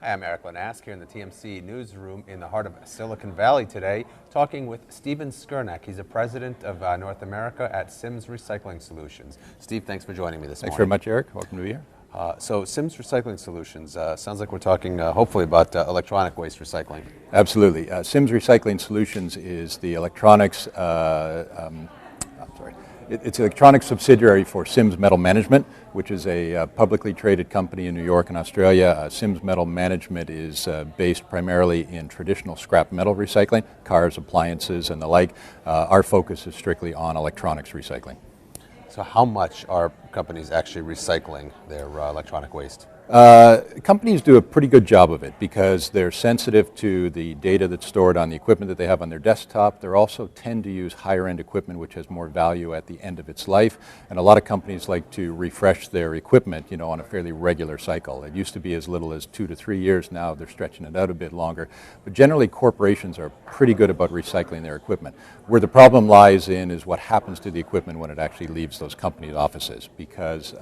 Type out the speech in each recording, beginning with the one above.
Hi, I'm Erik Linask here in the TMC newsroom in the heart of Silicon Valley today, talking with Steven Skurnac. He's the president of North America at Sims Recycling Solutions. Steve, thanks for joining me this morning. Thanks very much, Erik. Welcome to be here. So Sims Recycling Solutions, sounds like we're talking hopefully about electronic waste recycling. Absolutely. Sims Recycling Solutions is the electronics, it's an electronic subsidiary for Sims Metal Management, which is a publicly traded company in New York and Australia. Sims Metal Management is based primarily in traditional scrap metal recycling, cars, appliances, and the like. Our focus is strictly on electronics recycling. So how much are companies actually recycling their electronic waste? Companies do a pretty good job of it because they're sensitive to the data that's stored on the equipment that they have on their desktop. They also tend to use higher end equipment which has more value at the end of its life, and a lot of companies like to refresh their equipment, on a fairly regular cycle. It used to be as little as 2 to 3 years. Now they're stretching it out a bit longer, but generally corporations are pretty good about recycling their equipment. Where the problem lies in is what happens to the equipment when it actually leaves those companies' offices, because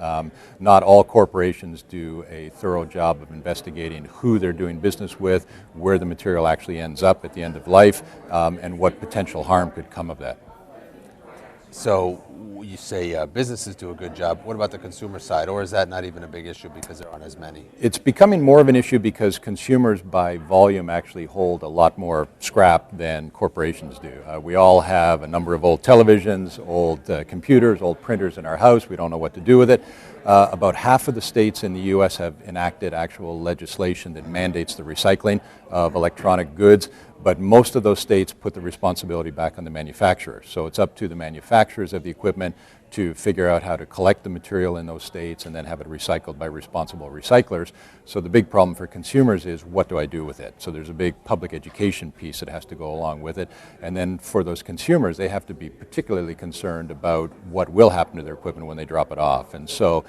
not all corporations do a thorough job of investigating who they're doing business with, where the material actually ends up at the end of life, and what potential harm could come of that. So you say businesses do a good job. What about the consumer side, or is that not even a big issue because there aren't as many? It's becoming more of an issue because consumers by volume actually hold a lot more scrap than corporations do. We all have a number of old televisions, old computers, old printers in our house. We don't know what to do with it. About half of the states in the U.S. have enacted actual legislation that mandates the recycling of electronic goods, but most of those states put the responsibility back on the manufacturers. So it's up to the manufacturers of the equipment to figure out how to collect the material in those states and then have it recycled by responsible recyclers. So the big problem for consumers is, what do I do with it? So there's a big public education piece that has to go along with it. And then for those consumers, they have to be particularly concerned about what will happen to their equipment when they drop it off. And so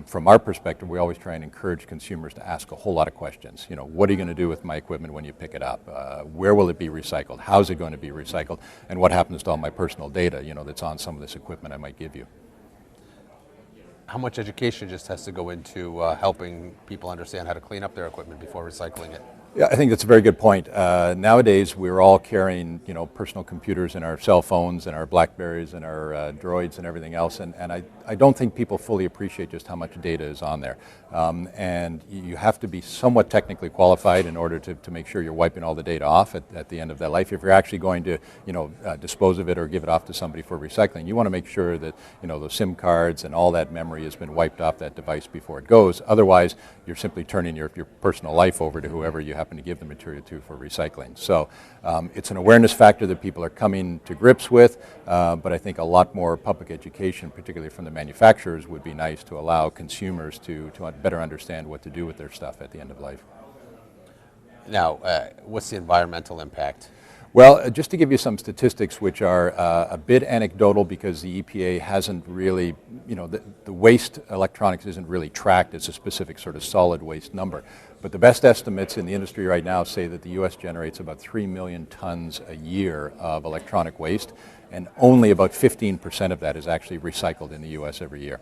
from our perspective, we always try and encourage consumers to ask a whole lot of questions. What are you going to do with my equipment when you pick it up? Where will it be recycled? How's it going to be recycled? And what happens to all my personal data, that's on some of this equipment I might give you? How much education just has to go into helping people understand how to clean up their equipment before recycling it? Yeah, I think that's a very good point. Nowadays, we're all carrying, personal computers in our cell phones and our Blackberries and our Droids and everything else, and I don't think people fully appreciate just how much data is on there. And you have to be somewhat technically qualified in order to make sure you're wiping all the data off at the end of that life. If you're actually going to, dispose of it or give it off to somebody for recycling, you want to make sure that, those SIM cards and all that memory has been wiped off that device before it goes. Otherwise, you're simply turning your personal life over to whoever you happen to give the material to for recycling. So it's an awareness factor that people are coming to grips with, but I think a lot more public education, particularly from the manufacturers, would be nice to allow consumers to better understand what to do with their stuff at the end of life. Now, what's the environmental impact? Well, just to give you some statistics which are a bit anecdotal because the EPA hasn't really, the waste electronics isn't really tracked as a specific sort of solid waste number. But the best estimates in the industry right now say that the U.S. generates about 3 million tons a year of electronic waste, and only about 15% of that is actually recycled in the U.S. every year.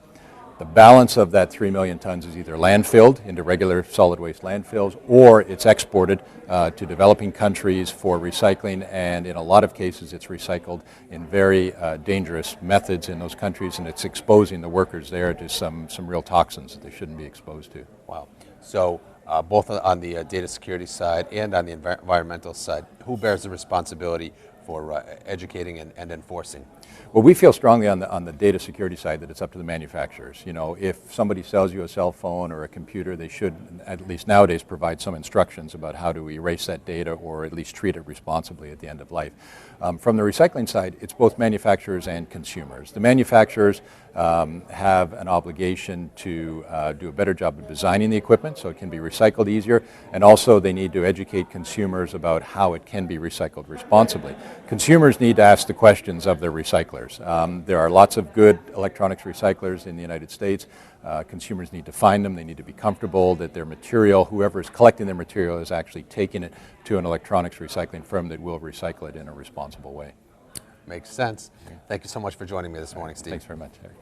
The balance of that 3 million tons is either landfilled into regular solid waste landfills, or it's exported to developing countries for recycling, and in a lot of cases it's recycled in very dangerous methods in those countries, and it's exposing the workers there to some real toxins that they shouldn't be exposed to. Wow. So both on the data security side and on the environmental side, who bears the responsibility for educating and enforcing? Well, we feel strongly on the data security side that it's up to the manufacturers. If somebody sells you a cell phone or a computer, they should, at least nowadays, provide some instructions about how to erase that data or at least treat it responsibly at the end of life. From the recycling side, it's both manufacturers and consumers. The manufacturers have an obligation to do a better job of designing the equipment so it can be recycled easier, and also they need to educate consumers about how it can be recycled responsibly. Consumers need to ask the questions of their recyclers. There are lots of good electronics recyclers in the United States. Consumers need to find them. They need to be comfortable that their material, whoever is collecting their material, is actually taking it to an electronics recycling firm that will recycle it in a responsible way. Makes sense. Thank you so much for joining me this morning, Steve. Thanks very much, Erik.